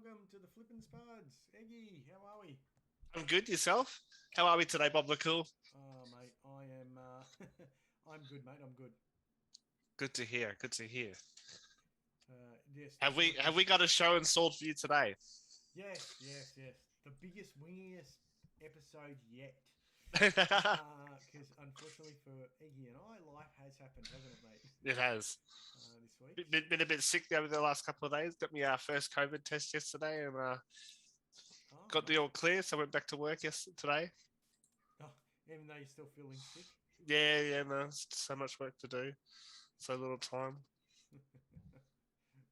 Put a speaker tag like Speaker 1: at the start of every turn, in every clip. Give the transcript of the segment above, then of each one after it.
Speaker 1: welcome to the Flippin' Spuds. Eggy, how are we?
Speaker 2: I'm good. Yourself? How are we today, Bob McCool?
Speaker 1: Oh, mate, I am. I'm good, mate. I'm good.
Speaker 2: Good to hear. Good to hear.
Speaker 1: Yes,
Speaker 2: Have
Speaker 1: just
Speaker 2: we
Speaker 1: working.
Speaker 2: have we got a show installed for you today?
Speaker 1: Yes, yes, yes. The biggest, wingiest episode yet.
Speaker 2: It
Speaker 1: Because unfortunately for Eggy and I, life has happened, hasn't it, mate?
Speaker 2: has.
Speaker 1: This week.
Speaker 2: Been a bit sick over the last couple of days. Got me our first COVID test yesterday, and
Speaker 1: Oh
Speaker 2: got the
Speaker 1: no.
Speaker 2: all clear. So I went back to work today.
Speaker 1: Oh, even though you're still feeling sick.
Speaker 2: Yeah, yeah. No, it's so much work to do, so little time.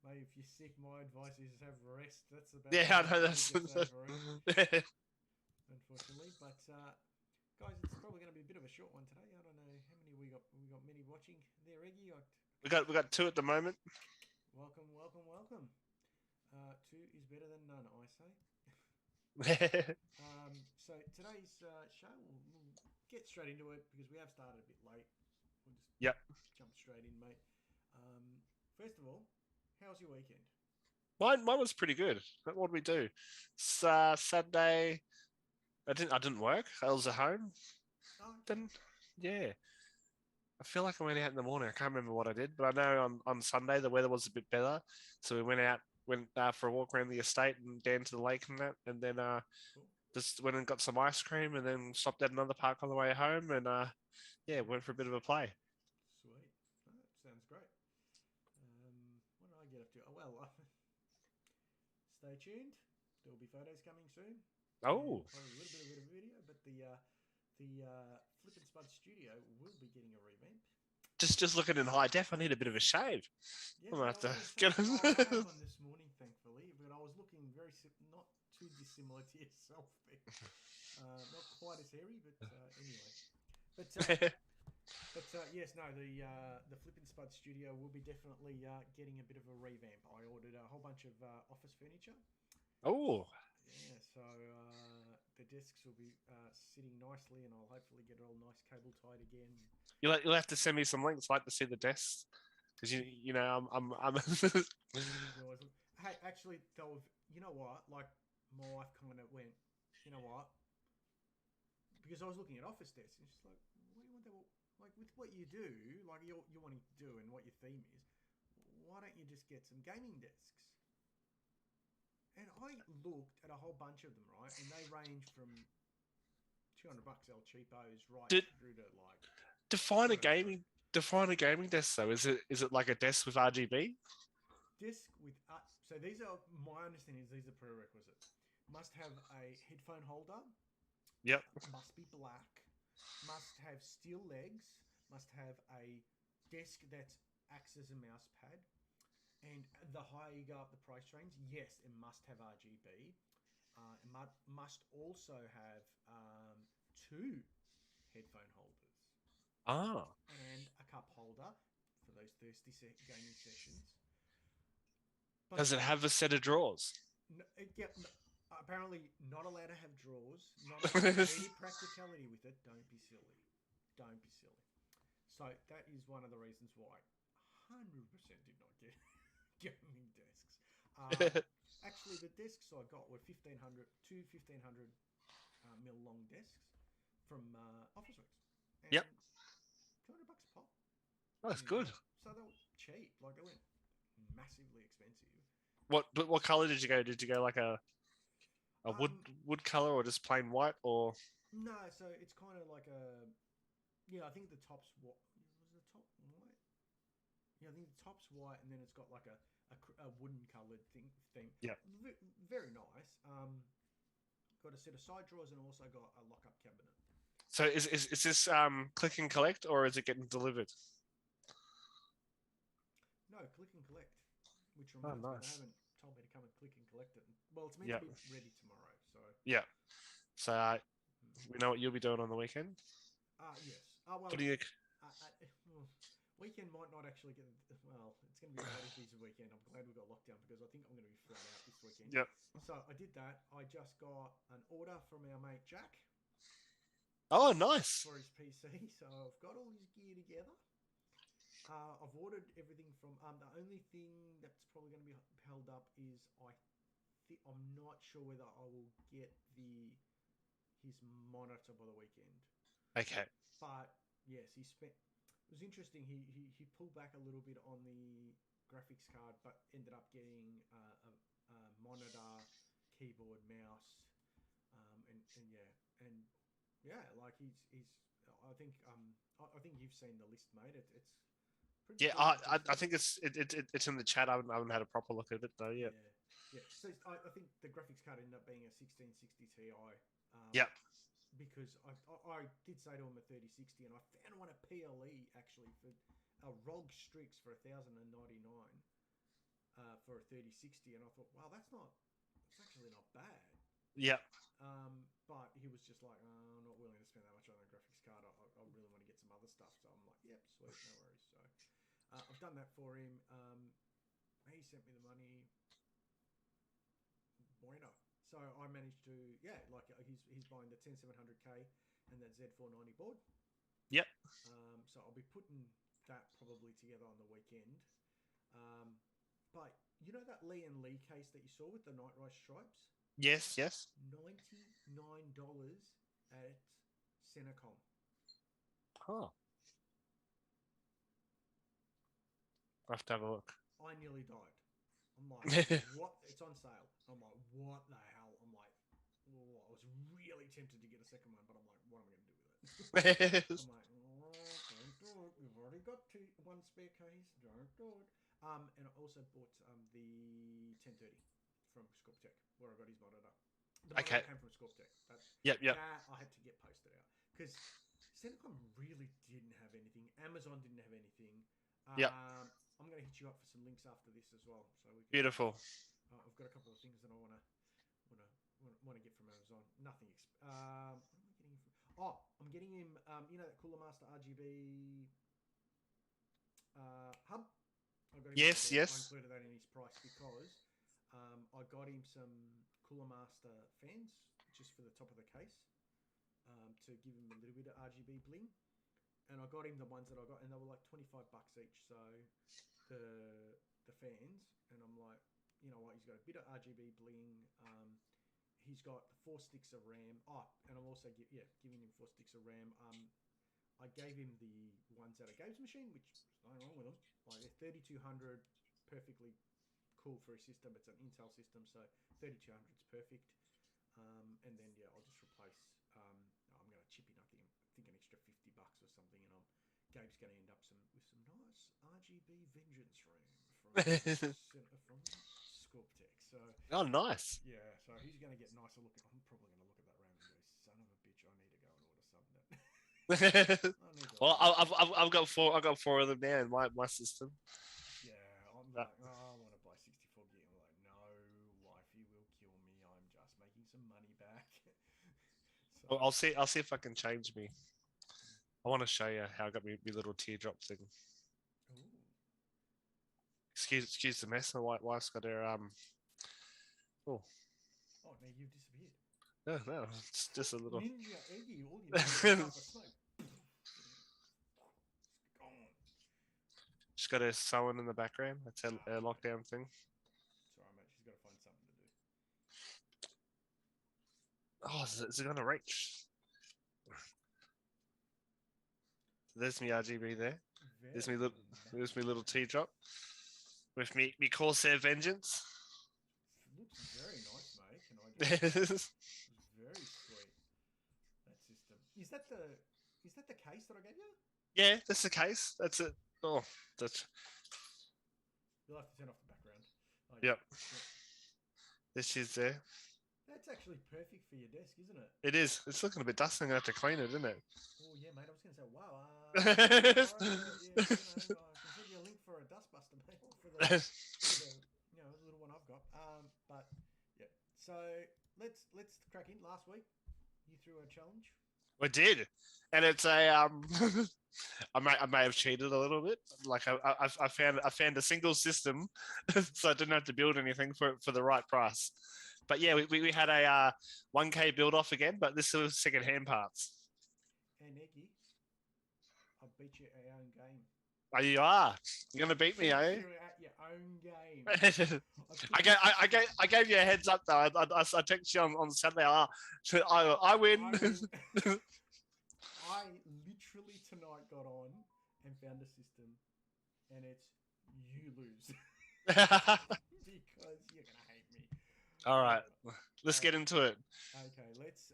Speaker 1: Mate, if you're sick, my advice is have rest. That's about the
Speaker 2: Yeah, I
Speaker 1: most
Speaker 2: know
Speaker 1: you could
Speaker 2: that's.
Speaker 1: get over it, unfortunately. But guys, it's probably going to be a bit of a short one today. I don't know how many we got. We got many watching there, Eggy.
Speaker 2: we got two at the moment.
Speaker 1: Welcome, welcome, welcome. Two is better than none, I say. So today's show, we'll get straight into it because we have started a bit late. We'll just
Speaker 2: Yep.
Speaker 1: jump straight in, mate. First of all, how's your weekend?
Speaker 2: Mine was pretty good. What did we do? Saturday. I didn't work. I was at home.
Speaker 1: Oh, okay.
Speaker 2: Then yeah. I feel like I went out in the morning. I can't remember what I did, but I know on Sunday the weather was a bit better, so we went for a walk around the estate and down to the lake and that, and then
Speaker 1: Cool.
Speaker 2: just went and got some ice cream, and then stopped at another park on the way home, and yeah, went for a bit of a play.
Speaker 1: Sweet. Oh, that sounds great. What did I get up to? Oh, well, stay tuned. There will be photos coming soon,
Speaker 2: Oh,
Speaker 1: and probably a little bit of a video. But the Flip and Spud studio will be getting a revamp.
Speaker 2: just looking in high def. I need a bit of a shave.
Speaker 1: Yeah,
Speaker 2: I'm gonna
Speaker 1: mate.
Speaker 2: have
Speaker 1: I was
Speaker 2: to
Speaker 1: going to say
Speaker 2: get.
Speaker 1: I had one this morning, thankfully, but I was looking not too dissimilar to yourself there. Not quite as hairy, but anyway. But yes, no, the Flip and Spud studio will be definitely getting a bit of a revamp. I ordered a whole bunch of office furniture.
Speaker 2: Oh,
Speaker 1: Yeah, so the desks will be sitting nicely, and I'll hopefully get it all nice cable tied again.
Speaker 2: you'll have to send me some links. I'd like to see the desks because you know I'm
Speaker 1: You can always look. Hey, actually, though, you know what? Like, my wife kind of went, you know what? Because I was looking at office desks, and she's like, "What do you want that? Like, with what you do, like you're wanting to do, and what your theme is, why don't you just get some gaming desks?" And I looked at a whole bunch of them, right? And they range from $200 El Cheapos right
Speaker 2: did
Speaker 1: through to like
Speaker 2: define a
Speaker 1: 200 quid.
Speaker 2: gaming desk though. Is it like a desk with RGB?
Speaker 1: Disc with so these are my understanding is these are prerequisites. Must have a headphone holder.
Speaker 2: Yep.
Speaker 1: Must be black. Must have steel legs. Must have a desk that acts as a mouse pad. And the higher you go up the price range, yes, it must have RGB. It must also have two headphone holders
Speaker 2: Ah.
Speaker 1: and a cup holder for those thirsty gaming sessions. But
Speaker 2: Does it have a set of drawers?
Speaker 1: no, yeah, no, apparently not allowed to have drawers. Not allowed to have any practicality with it. Don't be silly. Don't be silly. So that is one of the reasons why 100% did not get gaming desks. Actually, the desks I got were 1500, two 1500 mil long desks from Officeworks,
Speaker 2: Yep.
Speaker 1: and $200 a pop.
Speaker 2: Oh, that's
Speaker 1: You
Speaker 2: good.
Speaker 1: know, so they were cheap. Like they weren't massively expensive.
Speaker 2: What color did you go? Did you go like a
Speaker 1: Um,
Speaker 2: wood color or just plain white or
Speaker 1: no, so it's kind of like a yeah. I think the top's what was the top white. Yeah, I think the top's white, and then it's got like a wooden coloured theme.
Speaker 2: yeah.
Speaker 1: Very nice. Got a set of side drawers and also got a lock up cabinet.
Speaker 2: So is this click and collect or is it getting delivered?
Speaker 1: No, click and collect. Which
Speaker 2: Oh,
Speaker 1: reminds me, they
Speaker 2: nice.
Speaker 1: haven't told me to come and click and collect it. Well, it's meant to
Speaker 2: Yeah.
Speaker 1: be ready tomorrow. So,
Speaker 2: Yeah. So we know what you'll be doing on the weekend.
Speaker 1: yes.
Speaker 2: What do
Speaker 1: Well,
Speaker 2: you?
Speaker 1: uh, uh, well, weekend might not actually get. Well, it's going to be a bloody busy weekend. I'm glad we got lockdown because I think I'm going to be flat out this weekend.
Speaker 2: Yep.
Speaker 1: So I did that. I just got an order from our mate Jack
Speaker 2: Oh, nice.
Speaker 1: for his PC. So I've got all his gear together. I've ordered everything from. The only thing that's probably going to be held up is I I'm not sure whether I will get his monitor by the weekend.
Speaker 2: Okay.
Speaker 1: But yes, he spent. It was interesting. He pulled back a little bit on the graphics card, but ended up getting a monitor, keyboard, mouse, and yeah, and yeah, like he's. I think you've seen the list, mate. It's pretty
Speaker 2: Yeah,
Speaker 1: decent
Speaker 2: I
Speaker 1: system.
Speaker 2: think it's in the chat. I haven't had a proper look at it though yet.
Speaker 1: Yeah, yeah. So I think the graphics card ended up being a 1660 Ti.
Speaker 2: Yep.
Speaker 1: Because I did say to him a 3060, and I found one at PLE actually for a ROG Strix for $1,099 for a 3060, and I thought, wow, it's actually not bad.
Speaker 2: Yep.
Speaker 1: But he was just like, I'm not willing to spend that much on a graphics card. I really want to get some other stuff. So I'm like, yep, sweet, no worries. So I've done that for him. He sent me the money. Bueno. So I managed to, yeah, like he's buying the 10700K and that Z490 board.
Speaker 2: Yep.
Speaker 1: So I'll be putting that probably together on the weekend. But you know that Lee and Lee case that you saw with the Night Rise stripes?
Speaker 2: Yes. Yes.
Speaker 1: $99 at Centrecom.
Speaker 2: Oh. I have to have a look.
Speaker 1: I nearly died. I'm like, what? It's on sale. I'm like, what the hell? I'm like, oh, I was really tempted to get a second one, but I'm like, what am I going to do with it? I'm like, oh, don't do it. We've already got one spare case. Don't do it. And I also bought the 1030 from Tekt, where I got his monitor. The monitor came from Tekt.
Speaker 2: Yep.
Speaker 1: That I had to get posted out because Centrecom really didn't have anything. Amazon didn't have anything.
Speaker 2: Yep.
Speaker 1: I'm going to hit you up for some links after this as well, so we can.
Speaker 2: Beautiful.
Speaker 1: I've got a couple of things that I want to get from Amazon. Nothing. What am I getting him from? Oh, I'm getting him. You know that Cooler Master RGB hub. I got him.
Speaker 2: Yes.
Speaker 1: I included that in his price because I got him some Cooler Master fans just for the top of the case to give him a little bit of RGB bling. And I got him the ones that I got, and they were like $25 each. So the fans, and I'm like, you know what? He's got a bit of RGB bling. He's got 4 sticks of RAM. Oh, and I'm also giving him 4 sticks of RAM. I gave him the ones at a games machine, which there's nothing wrong with them. Like they're 3200, perfectly cool for a system. It's an Intel system, so 3200 is perfect. And then I'll just replace. I'm going to chip in. I think an extra $50 or something, and Gabe's going to end up with some nice RGB Vengeance RAM from Tekt. So
Speaker 2: nice.
Speaker 1: Yeah, so he's going to get nicer looking. I'm probably going to look at that RAM and go, son of a bitch, I need to go and order something.
Speaker 2: Well, I've got four. I've got 4 of them now in my system.
Speaker 1: Yeah, I'm like, I want to buy 64 gig. I'm like, no, wifey will kill me. I'm just making some money back.
Speaker 2: So, I'll see if I can change me. I want to show you how I got my little teardrop thing.
Speaker 1: Ooh.
Speaker 2: Excuse the mess. My wife's got her
Speaker 1: Oh, now you've disappeared.
Speaker 2: No, it's just a little
Speaker 1: Ninja Eggy. All you need is a puff of smoke. Gone.
Speaker 2: She's got her sewing in the background. That's her lockdown thing.
Speaker 1: Sorry, mate. She's got to find something to do.
Speaker 2: Oh, is it going to reach? There's me RGB there. There's me little teardrop with me Corsair Vengeance.
Speaker 1: Looks very nice, mate. Can I get that? Very sweet. That system. Is that the case that I gave you?
Speaker 2: Yeah, that's the case. That's it. Oh, that's.
Speaker 1: You'll have to turn off the background. Oh,
Speaker 2: yep. This is there.
Speaker 1: That's actually perfect for your desk, isn't it?
Speaker 2: It is. It's looking a bit dusty. I'm going to have to clean it, isn't it?
Speaker 1: Oh, yeah, mate. I was going to say, wow. I can send you a link for a dustbuster, mate, for the little one I've got. But, yeah. So, let's crack in. Last week, you threw a challenge.
Speaker 2: I did. And it's a I may have cheated a little bit. Like I found a single system, so I didn't have to build anything for the right price. But yeah, we had a 1K build off again, but this was second hand parts.
Speaker 1: And Eggy, I beat you at our own game.
Speaker 2: Oh, you are. You're gonna beat me, eh?
Speaker 1: You your own game.
Speaker 2: I gave you a heads up though. I texted you on Saturday. I win.
Speaker 1: I literally tonight got on and found a system, and it's you lose because you're gonna hate me.
Speaker 2: All right, let's get into it.
Speaker 1: Okay, let's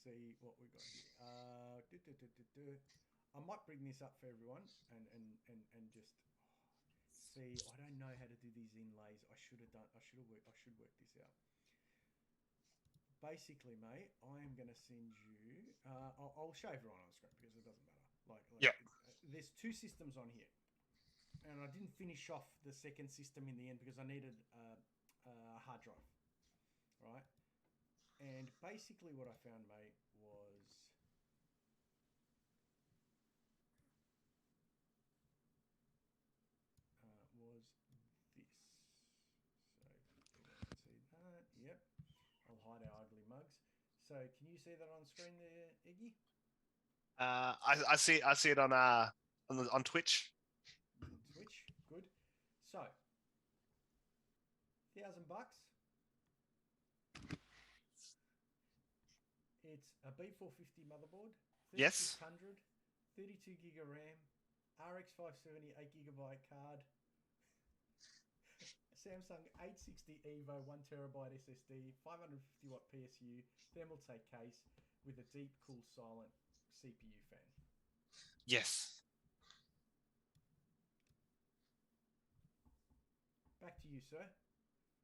Speaker 1: see what we got here. I might bring this up for everyone and just see. I don't know how to do these inlays. I should have done. I should work this out. Basically, mate, I am going to send you. I'll show everyone on the screen because it doesn't matter.
Speaker 2: Yeah.
Speaker 1: There's two systems on here, and I didn't finish off the second system in the end because I needed a hard drive, right? And basically, what I found, mate, was this. So everyone can see that. Yep. I'll hide our ugly mugs. So can you see that on screen there, Iggy?
Speaker 2: I see it on Twitch.
Speaker 1: Twitch, good. So, $1,000. It's a B450 motherboard.
Speaker 2: Yes.
Speaker 1: 3600, 32 gig of RAM, RX 570, 8GB card. Samsung 860 EVO 1TB SSD, 550 watt PSU, thermal take case with a deep, cool, silent CPU fan.
Speaker 2: Yes.
Speaker 1: Back to you, sir.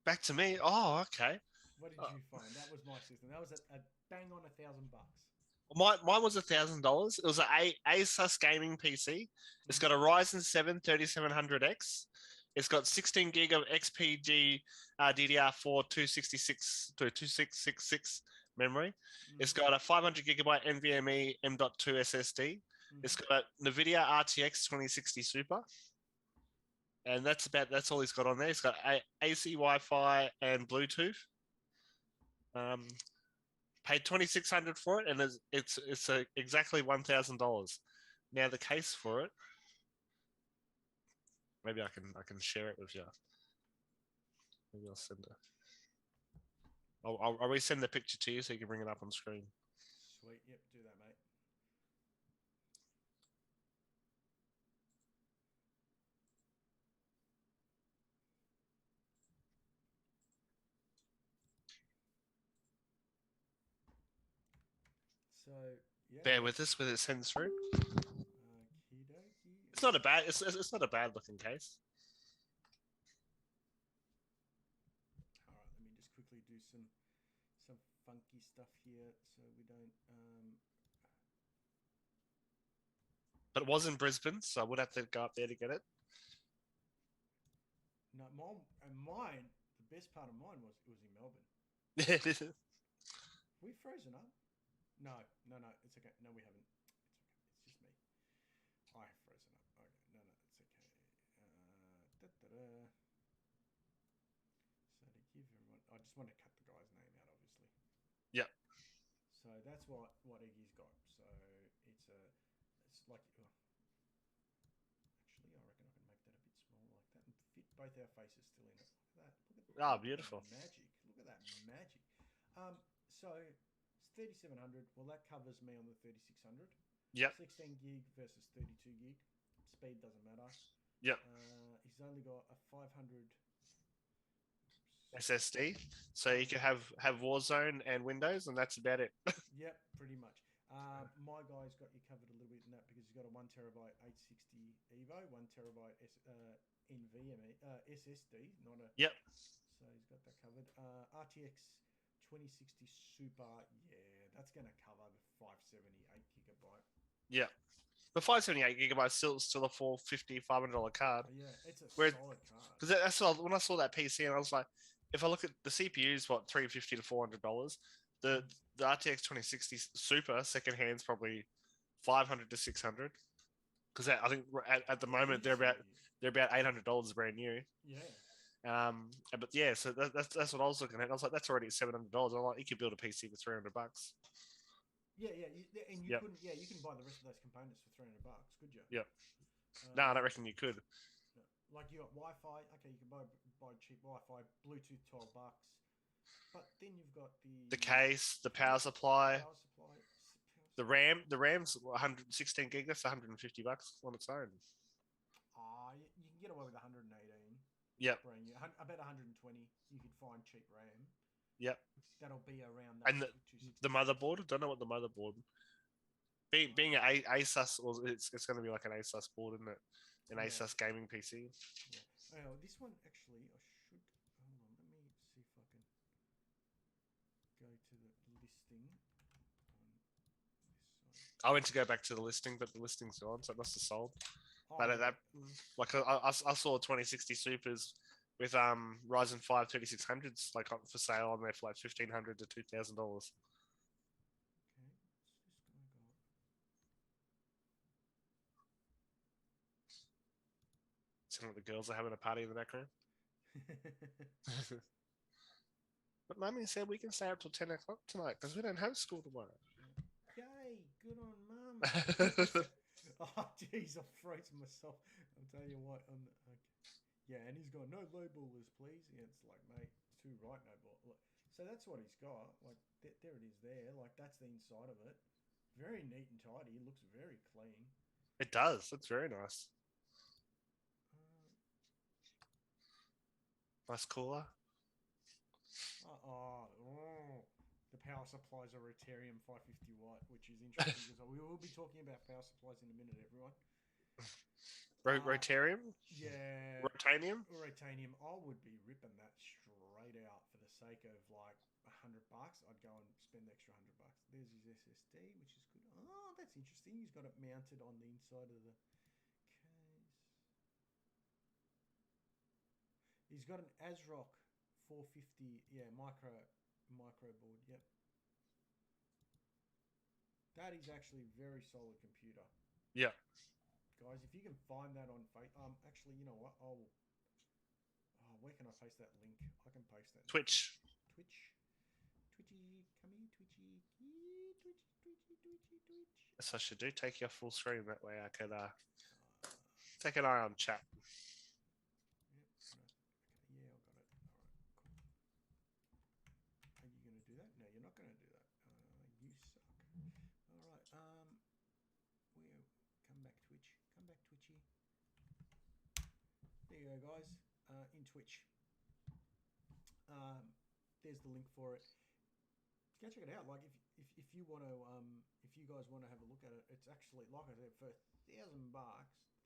Speaker 2: Back to me. Oh, okay.
Speaker 1: What did you find? That was my system. That was a bang on $1,000.
Speaker 2: Mine was $1,000. It was a Asus gaming PC. It's got a Ryzen 7 3700X. It's got 16 gig of XPG DDR4 266 to 2666 memory. It's got a 500 gigabyte NVMe M.2 SSD. It's got a NVIDIA RTX 2060 Super. And that's all he's got on there. He's got AC Wi-Fi and Bluetooth. Paid $2,600 for it, and it's exactly $1,000. Now the case for it. Maybe I can share it with you. Maybe I'll send it. I'll resend the picture to you so you can bring it up on screen.
Speaker 1: Sweet. Yep, do that, mate. So yeah.
Speaker 2: Bear with us with it sends through.
Speaker 1: Okey-dokey.
Speaker 2: It's not a bad looking case.
Speaker 1: All right, let me just quickly do some funky stuff here so we don't.
Speaker 2: But it was in Brisbane, so I would have to go up there to get it.
Speaker 1: No, mine. The best part of mine was it was in Melbourne. We frozen up? No, it's okay. No, we haven't. It's okay. It's just me. I have frozen up. Okay, no, it's okay. So to give everyone, I just want to cut the guy's name out, obviously.
Speaker 2: Yep.
Speaker 1: So that's what Iggy's got. So it's like. Actually, I reckon I can make that a bit smaller like that and fit both our faces still in it. Look at that.
Speaker 2: Ah, beautiful.
Speaker 1: Magic. Look at that magic. So it's 3700. Well, that covers me on the 3600.
Speaker 2: Yep.
Speaker 1: 16 gig versus 32 gig. Speed doesn't matter.
Speaker 2: Yep.
Speaker 1: He's only got a 500
Speaker 2: SSD, so you can have Warzone and Windows, and that's about it.
Speaker 1: Yep, pretty much. My guy's got you covered a little bit in that because he's got a 1TB 860 EVO, 1TB NVMe SSD, not a.
Speaker 2: Yep.
Speaker 1: So he's got that covered. RTX 2060 Super, yeah, that's going to cover the 578 gigabyte.
Speaker 2: Yeah. The 578 gigabyte still a $450, $500 card.
Speaker 1: Yeah, it's a solid card.
Speaker 2: Because that's when I saw that PC, and I was like, if I look at the CPU is what $350 to $400. The RTX 2060 Super secondhand is probably $500 to $600. Because I think at the moment they're about $800 brand new.
Speaker 1: Yeah.
Speaker 2: But yeah, so that's what I was looking at. I was like, that's already $700. I'm like, you could build a PC for $300.
Speaker 1: Yeah, and you couldn't. Yeah, you can buy the rest of those components for $300, could you?
Speaker 2: Yeah. No, I don't reckon you could.
Speaker 1: Like you got Wi-Fi. Okay, you can buy cheap Wi-Fi, Bluetooth, $12. But then you've got
Speaker 2: The
Speaker 1: the
Speaker 2: case, the power
Speaker 1: case,
Speaker 2: supply,
Speaker 1: power supply, power
Speaker 2: the
Speaker 1: supply.
Speaker 2: RAM. The RAM's 116 gig. That's $150 on its own.
Speaker 1: Ah, you can get away with 118.
Speaker 2: Yep,
Speaker 1: Brand new. I bet 120 you could find cheap RAM.
Speaker 2: yep.
Speaker 1: That'll be around that
Speaker 2: And the
Speaker 1: 266.
Speaker 2: motherboard. I don't know what the motherboard. Being an Asus, or it's going to be like an Asus board, isn't it? An
Speaker 1: Yeah,
Speaker 2: Asus gaming PC.
Speaker 1: yeah. Oh, this one actually, I should. Hold on, let me see if I can go to the listing on this side.
Speaker 2: I went to go back to the listing, but the listing's gone, so it must have sold.
Speaker 1: Oh
Speaker 2: But
Speaker 1: yeah,
Speaker 2: that, like, I saw 2060 Supers with Ryzen 5 3600s like for sale on there for like $1,500 to $2,000.
Speaker 1: okay. What's this guy got?
Speaker 2: Some of the girls are having a party in the background. But Mummy said we can stay up till 10 o'clock tonight because we don't have school tomorrow.
Speaker 1: Yay! Good on mum. Oh jeez, I'm freezing myself. I'll tell you what. Okay. Yeah, and he's gone no labelers, please. Yeah, it's like mate, too right, no ball. So that's what he's got. Like there it is there. Like that's the inside of it. Very neat and tidy. It looks very clean.
Speaker 2: It does. It's very nice.
Speaker 1: Uh,
Speaker 2: Nice cooler.
Speaker 1: the power supplies are Rotarium 550 watt, which is interesting because we will be talking about power supplies in a minute, everyone.
Speaker 2: Rotarium?
Speaker 1: Yeah,
Speaker 2: Rotanium?
Speaker 1: Rotanium. I would be ripping that straight out for the sake of like $100. I'd go and spend the extra $100. There's his SSD, which is good. Oh, that's interesting. He's got it mounted on the inside of the case. He's got an ASRock 450, yeah, micro board. Yep, that is actually very solid computer,
Speaker 2: Yeah.
Speaker 1: guys. If you can find that on actually, you know what? Where can I paste that link? I can paste that.
Speaker 2: Twitch.
Speaker 1: Twitch, Twitchy, come here, Twitchy, Twitch.
Speaker 2: That's what I should do. Take your full screen. That way I could
Speaker 1: Uh,
Speaker 2: take an eye on chat.
Speaker 1: yep. Okay, yeah, I got it. All right, cool. Are you going to do that? No, you're not going to do that. You suck. All right. Where? Come back, Twitch. Come back, Twitchy. There you go, guys. In Twitch. There's the link for it. Go check it out. Like if you want to if you guys want to have a look at it, it's actually like I said for $1,000.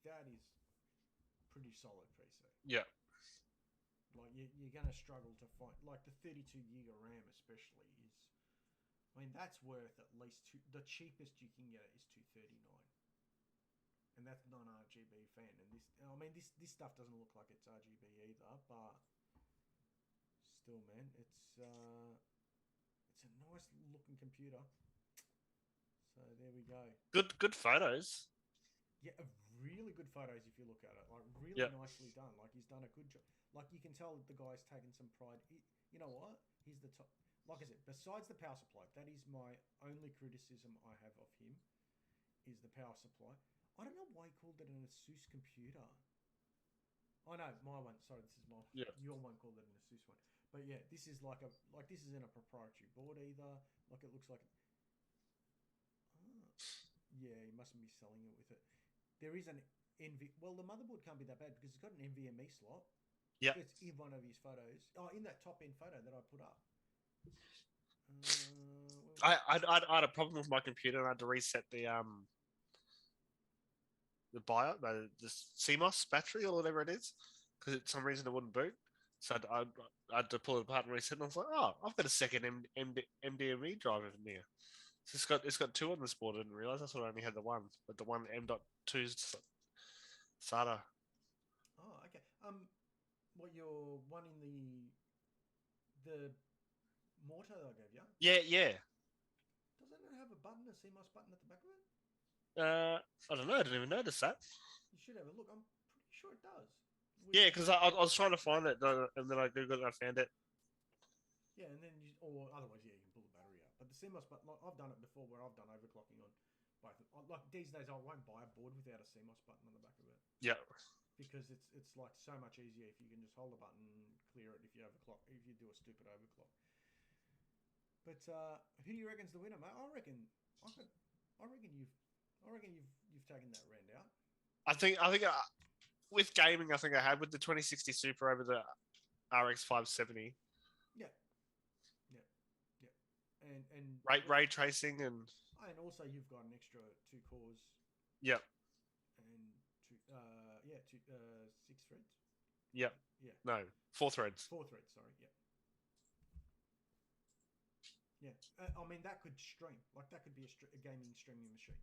Speaker 1: That is pretty solid PC.
Speaker 2: Yeah.
Speaker 1: Like you're going to struggle to find like the 32 gig of RAM especially is. I mean that's worth at least the cheapest you can get it is 239, and that's non RGB fan. And this stuff doesn't look like it's RGB either, but still, man, it's a nice looking computer. So there we go.
Speaker 2: Good photos.
Speaker 1: Yeah, really good photos if you look at it. Like really
Speaker 2: Yeah.
Speaker 1: nicely done. Like he's done a good job. Like you can tell the guy's taken some pride. You know what? He's the top. Like I said, besides the power supply, that is my only criticism I have of him. Is the power supply. I don't know why he called it an Asus computer. Oh no, my one. Sorry, this is my.
Speaker 2: Yeah.
Speaker 1: Your one called it an Asus one. But yeah, this is this isn't a proprietary board either. Like it looks like. Yeah, he mustn't be selling it with it. There is an Well, the motherboard can't be that bad because it's got an NVMe slot.
Speaker 2: Yeah.
Speaker 1: It's in one of his photos. Oh, in that top end photo that I put up.
Speaker 2: I had a problem with my computer and I had to reset the the CMOS battery or whatever it is because for some reason it wouldn't boot. So I had to pull it apart and reset. And I was like, oh, I've got a second MDME drive in here. So it's got two on this board. I didn't realize. I thought I only had the one, but the one M.2 SATA.
Speaker 1: Oh, okay. What your one in the mortar I gave you?
Speaker 2: Yeah.
Speaker 1: Doesn't it have a button, a CMOS button at the back of it?
Speaker 2: I don't know. I didn't even notice that.
Speaker 1: You should have a look. I'm pretty sure it does.
Speaker 2: Yeah, because I was trying to find it, and then I googled it and I found it.
Speaker 1: Yeah, and then or otherwise, yeah, you can pull the battery out. But the CMOS button, like, I've done it before where I've done overclocking on both. Like these days, I won't buy a board without a CMOS button on the back of it
Speaker 2: Yeah.
Speaker 1: because it's like so much easier if you can just hold the button and clear it if you overclock if you do a stupid overclock. But who do you reckon's the winner, mate? I reckon you've taken that round out.
Speaker 2: I think with gaming, I think I had with the 2060 Super over the RX 570.
Speaker 1: Yeah, yeah, yeah. And
Speaker 2: Ray tracing and
Speaker 1: also you've got an extra 2 cores
Speaker 2: yeah,
Speaker 1: and two 6 threads.
Speaker 2: yeah,
Speaker 1: Yeah,
Speaker 2: no, 4 threads.
Speaker 1: 4 threads. Sorry, yeah. Yeah, I mean that could stream like that could be a gaming streaming machine.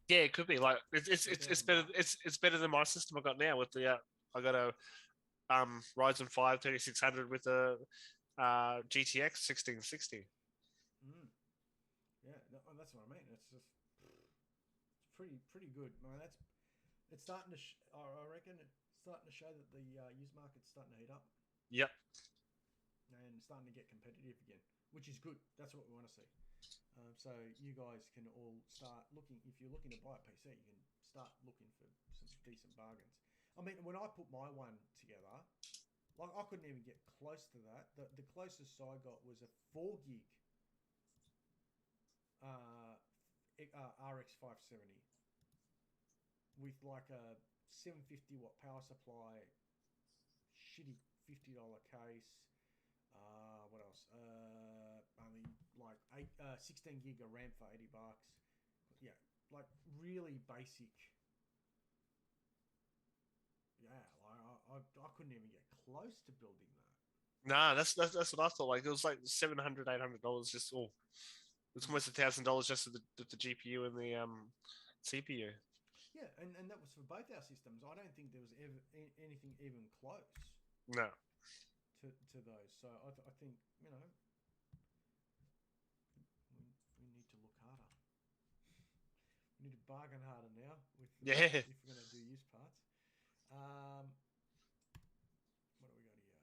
Speaker 2: Yeah, it could be like it's better. It's better than my system I got now with the I got a Ryzen 5 3600 with a GTX 1660.
Speaker 1: Mm. Yeah, that's what I mean. It's just it's pretty good. I mean, it's starting to. I reckon it's starting to show that the used market's starting to heat up
Speaker 2: Yep.
Speaker 1: and starting to get competitive again, which is good. That's what we want to see. So you guys can all start looking. If you're looking to buy a PC, you can start looking for some decent bargains. I mean, when I put my one together, like I couldn't even get close to that. The closest I got was a 4 gig RX 570 with like a 750 watt power supply, shitty $50 case. What else? Only like 16 gig of RAM for $80. Yeah, like really basic. Yeah, like I couldn't even get close to building that.
Speaker 2: Nah, that's what I thought. Like it was like $700, $800 just all. It's almost $1,000 just for the GPU and the CPU.
Speaker 1: Yeah, and that was for both our systems. I don't think there was ever anything even close
Speaker 2: No.
Speaker 1: to those. So I think we need to look harder. We need to bargain harder now with
Speaker 2: Yeah.
Speaker 1: if we're going to do used parts. What do we got here?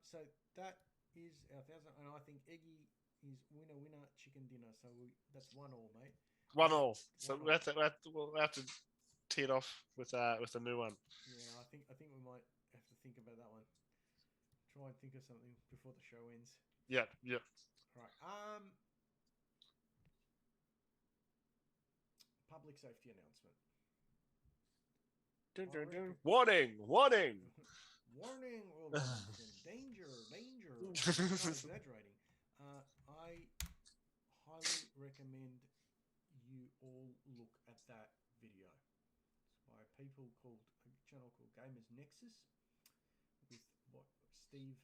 Speaker 1: So that is our 1,000, and I think Eggy is winner chicken dinner. So that's 1-1, mate.
Speaker 2: 1-1. So
Speaker 1: 1-1.
Speaker 2: we'll have to tee it off with a new one.
Speaker 1: Yeah, I think we might have to think about that one. Try and think of something before the show ends.
Speaker 2: Yep, yep.
Speaker 1: All right. Public safety announcement.
Speaker 2: Dun, dun, dun. Warning! Warning!
Speaker 1: Warning! Danger! Danger! I'm not exaggerating. I highly recommend you all look at that video. It's by a channel called Gamers Nexus with Steve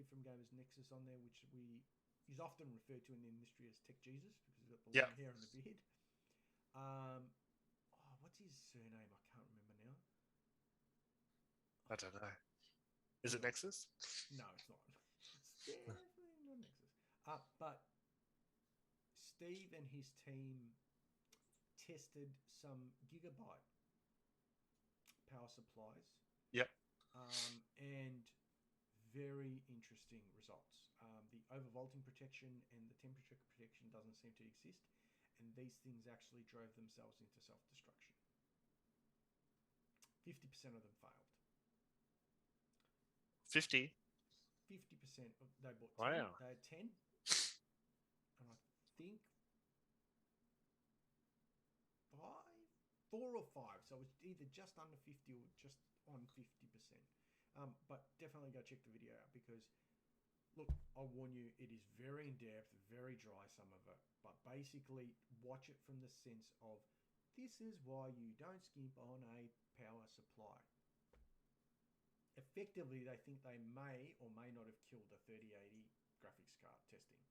Speaker 1: from Gamers Nexus on there, which he's often referred to in the industry as Tech Jesus because he's got the long hair and the beard. What's his surname? I can't remember now.
Speaker 2: I don't know. Is it Nexus?
Speaker 1: No, it's not. It's definitely not Nexus. But Steve and his team tested some gigabyte power supplies.
Speaker 2: Yep.
Speaker 1: And very interesting results. The overvolting protection and the temperature protection doesn't seem to exist, and these things actually drove themselves into self-destruction. 50% of them failed.
Speaker 2: 50?
Speaker 1: 50% of they bought 10.
Speaker 2: Wow.
Speaker 1: They had 10, and I think 4 or 5. So it was either just under 50 or just on 50%. But definitely go check the video out because, look, I'll warn you, it is very in-depth, very dry, some of it. But basically, watch it from the sense of, this is why you don't skimp on a power supply. Effectively, they think they may or may not have killed a 3080 graphics card testing.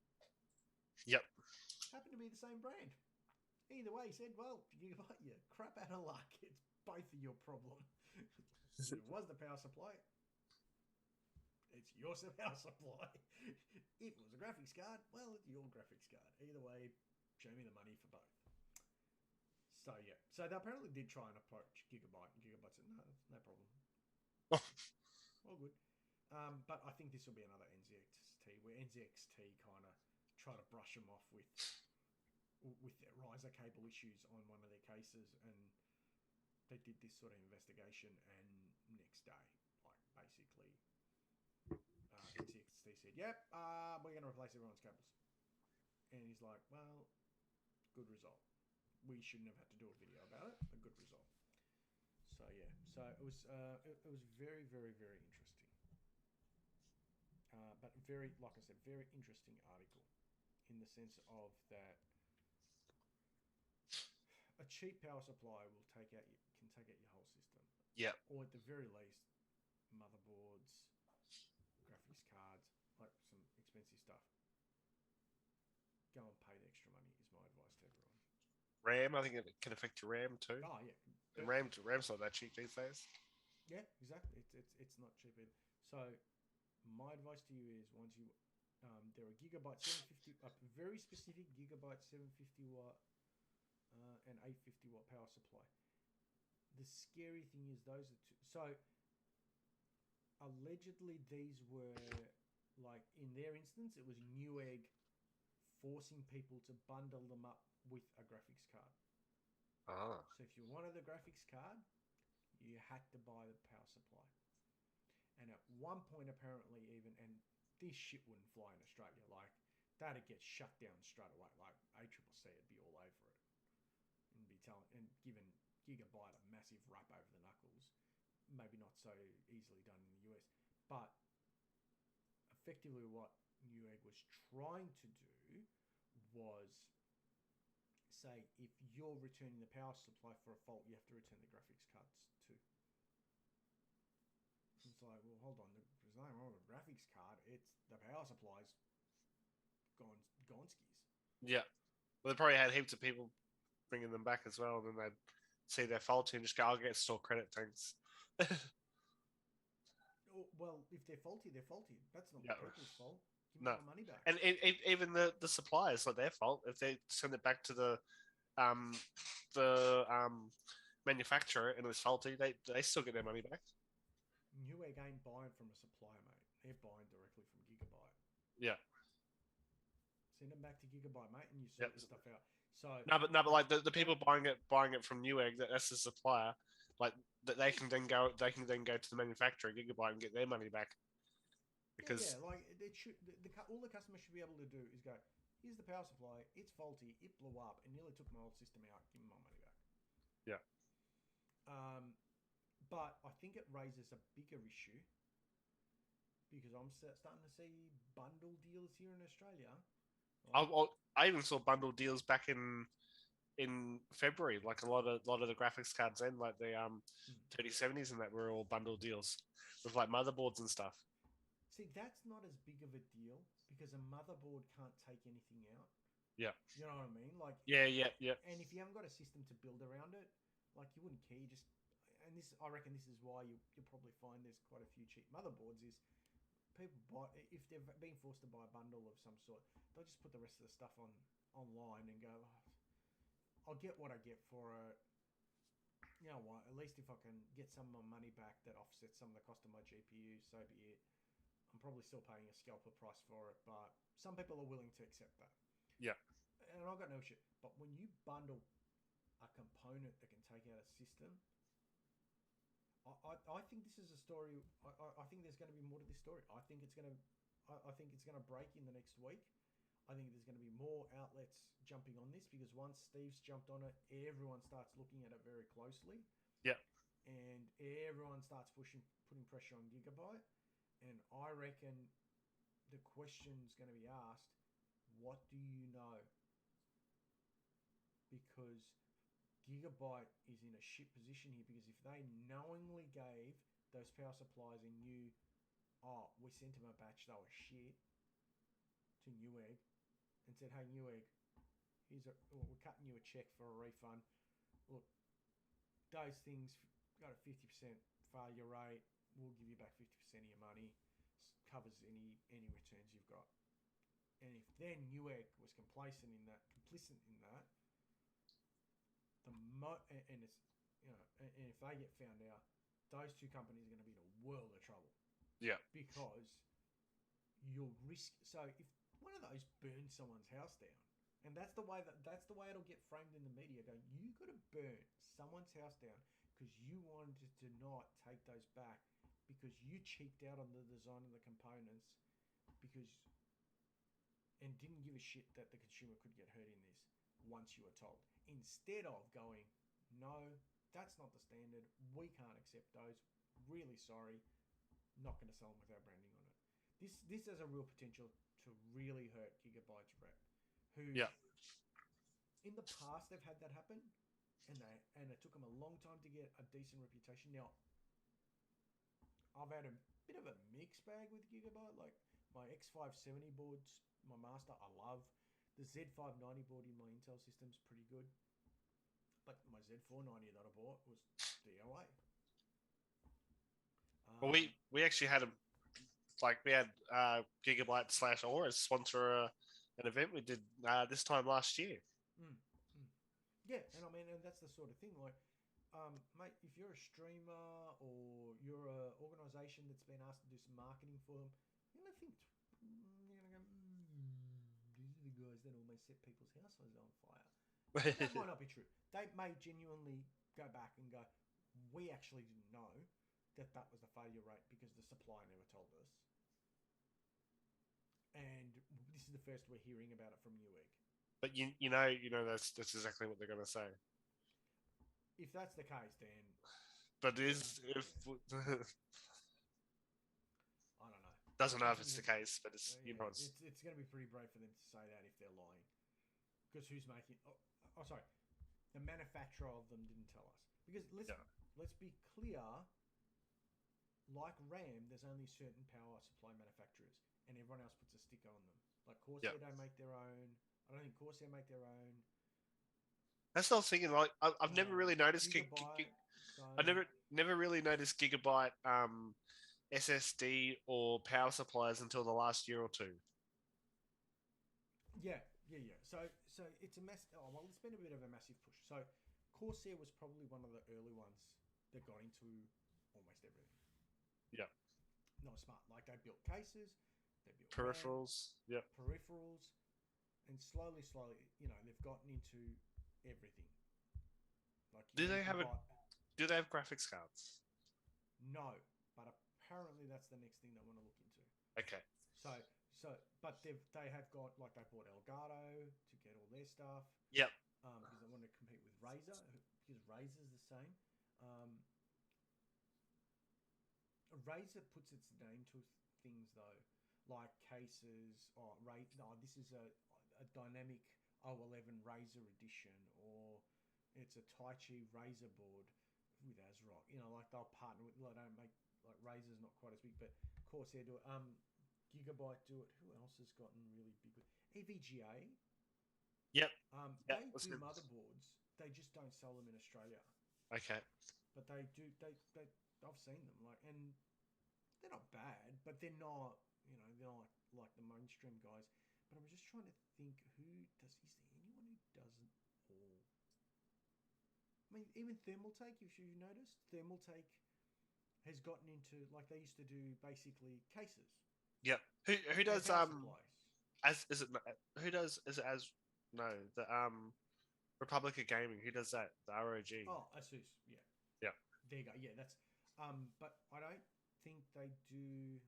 Speaker 2: Yep.
Speaker 1: Happened to be the same brand. Either way, he said, well, you got your crap out of luck. It's both of your problem. It was the power supply. It's your power supply. It was a graphics card. Well, it's your graphics card. Either way, show me the money for both. So, yeah. So, they apparently did try and approach Gigabyte. And Gigabyte said, no problem. All good. But I think this will be another NZXT, where NZXT kind of try to brush them off with their riser cable issues on one of their cases, and they did this sort of investigation, and next day, like basically, NCXT said, "Yep, we're going to replace everyone's cables," and he's like, "Well, good result. We shouldn't have had to do a video about it, but good result." So yeah, so it was very, very, very interesting, but very, like I said, very interesting article in the sense of that a cheap power supply can take out your whole system.
Speaker 2: Yeah.
Speaker 1: Or at the very least, motherboards, graphics cards, like some expensive stuff. Go and pay the extra money is my advice to everyone.
Speaker 2: RAM, I think it can affect your RAM too.
Speaker 1: Oh yeah,
Speaker 2: and RAM's not that cheap these days.
Speaker 1: Yeah, exactly. It's not cheap either. So my advice to you is once you there are gigabyte 750 very specific gigabyte 750 watt and 850 watt power supply. The scary thing is those are two. So allegedly these were, like in their instance, it was Newegg forcing people to bundle them up with a graphics card.
Speaker 2: Ah.
Speaker 1: So if you wanted the graphics card, you had to buy the power supply. And at one point, apparently, even, and this shit wouldn't fly in Australia, like that'd get shut down straight away. Like ACCC would be all over it and be telling and giving Gigabyte a massive rap over the knuckles. Maybe not so easily done in the US, but effectively what Newegg was trying to do was say if you're returning the power supply for a fault, you have to return the graphics cards too. It's like, well, hold on, there's nothing wrong with a graphics card. It's the power supply's gonskis.
Speaker 2: Yeah. Well, they probably had heaps of people bringing them back as well, and then they'd see they're faulty and just go, "I'll get store credit, thanks."
Speaker 1: Well, if they're faulty, they're faulty. That's not
Speaker 2: Yeah.
Speaker 1: the people's fault. Give me my money back.
Speaker 2: And even the suppliers, it's not their fault if they send it back to the manufacturer and it was faulty. They still get their money back.
Speaker 1: Newegg ain't buying from a supplier, mate. They're buying directly from Gigabyte.
Speaker 2: Yeah.
Speaker 1: Send them back to Gigabyte, mate, and you sort the stuff out. So
Speaker 2: no, but like the people buying it from Newegg, that's the supplier. Like that they can then go to the manufacturer, Gigabyte, and get their money back. Because
Speaker 1: like it should, all the customer should be able to do is go, here's the power supply, it's faulty, it blew up, and nearly took my old system out. Give me my money back.
Speaker 2: Yeah.
Speaker 1: But I think it raises a bigger issue because I'm starting to see bundle deals here in Australia.
Speaker 2: I even saw bundle deals back in February. Like a lot of the graphics cards then, like the 3070s and that were all bundle deals with like motherboards and stuff.
Speaker 1: See, that's not as big of a deal because a motherboard can't take anything out.
Speaker 2: Yeah.
Speaker 1: You know what I mean? Like
Speaker 2: yeah.
Speaker 1: And if you haven't got a system to build around it, like you wouldn't care. You just I reckon this is why you'll probably find there's quite a few cheap motherboards is people buy if they've been forced to buy a bundle of some sort, they'll just put the rest of the stuff online and go, I'll get what I get for it. You know what? At least if I can get some of my money back that offsets some of the cost of my GPU, so be it. I'm probably still paying a scalper price for it, but some people are willing to accept that.
Speaker 2: Yeah.
Speaker 1: And I've got no shit. But when you bundle a component that can take out a system, I think this is a story. I think there's going to be more to this story. I think it's going to break in the next week. I think there's going to be more outlets jumping on this because once Steve's jumped on it, everyone starts looking at it very closely.
Speaker 2: Yeah.
Speaker 1: And everyone starts putting pressure on Gigabyte. And I reckon the question's going to be asked, what do you know? Because Gigabyte is in a shit position here because if they knowingly gave those power supplies and knew, we sent them a batch, they were shit, to Newegg and said, hey, Newegg, we're cutting you a check for a refund. Look, those things got a 50% failure rate. We'll give you back 50% of your money. Covers any returns you've got. And if then Newegg was complicit in that, and it's and if they get found out, those two companies are going to be in a world of trouble.
Speaker 2: Yeah.
Speaker 1: Because your risk. So if one of those burned someone's house down. And that's the way it'll get framed in the media. Going, you got to burn someone's house down because you wanted to not take those back because you cheaped out on the design of the components because and didn't give a shit that the consumer could get hurt in this once you were told. Instead of going, no, that's not the standard. We can't accept those. Really sorry. Not going to sell them with our branding on it. This has a real potential to really hurt Gigabyte's rep. Who, in the past, they've had that happen, and it took them a long time to get a decent reputation. Now, I've had a bit of a mixed bag with Gigabyte. Like my X570 boards, my master, I love. The Z590 board in my Intel system's pretty good, but my Z490 that I bought was DOA.
Speaker 2: Well, we actually had we had Gigabyte / Aura sponsor an event we did this time last year.
Speaker 1: Yeah, and I mean, and that's the sort of thing. Like, mate, if you're a streamer or you're an organisation that's been asked to do some marketing for them, you're gonna think, you're gonna go, these are the guys that almost set people's houses on fire. That might not be true. They may genuinely go back and go, we actually didn't know that was the failure rate because the supplier never told us. And this is the first we're hearing about it from Newegg.
Speaker 2: But you know that's exactly what they're going to say.
Speaker 1: If that's the case, then.
Speaker 2: But if
Speaker 1: I don't know.
Speaker 2: Doesn't know if it's the case, but it's
Speaker 1: it's going to be pretty brave for them to say that if they're lying, because who's making? Oh, sorry, the manufacturer of them didn't tell us. Because let's be clear. Like RAM, there's only certain power supply manufacturers, and everyone else puts a sticker on them. Like Corsair don't make their own. I don't think Corsair make their own.
Speaker 2: That's what I was thinking. Like I've never really noticed. I never really noticed Gigabyte SSD or power supplies until the last year or two.
Speaker 1: Yeah. So it's a mess. Oh well, it's been a bit of a massive push. So Corsair was probably one of the early ones that got into almost everything.
Speaker 2: Yeah.
Speaker 1: Not smart. Like they built cases, they built
Speaker 2: peripherals. Yeah.
Speaker 1: Peripherals, and slowly, they've gotten into everything. Like,
Speaker 2: do they have graphics cards?
Speaker 1: No, but apparently that's the next thing they want to look into.
Speaker 2: Okay.
Speaker 1: But they have got, like, they bought Elgato to get all their stuff.
Speaker 2: Yep.
Speaker 1: Because they want to compete with Razer, because Razer's the same. Razer puts its name to things though, like cases. This is a dynamic O11 Razer edition, or it's a Taichi Razer board with ASRock. Like they'll partner with. They don't make, like, Razer's not quite as big, but Corsair do it. Gigabyte do it. Who else has gotten really big? EVGA.
Speaker 2: Yep.
Speaker 1: They do motherboards. They just don't sell them in Australia.
Speaker 2: Okay.
Speaker 1: But they do. I've seen them, like, and they're not bad, but they're not. They're not like the mainstream guys. But I'm just trying to think, is there anyone who doesn't all? I mean, even Thermaltake, if you've noticed, Thermaltake has gotten into, like, they used to do basically cases.
Speaker 2: Yep. Who does Republic of Gaming? Who does that? The ROG.
Speaker 1: Oh, Asus. Yeah.
Speaker 2: Yeah.
Speaker 1: There you go. Yeah, that's. But I don't think they do.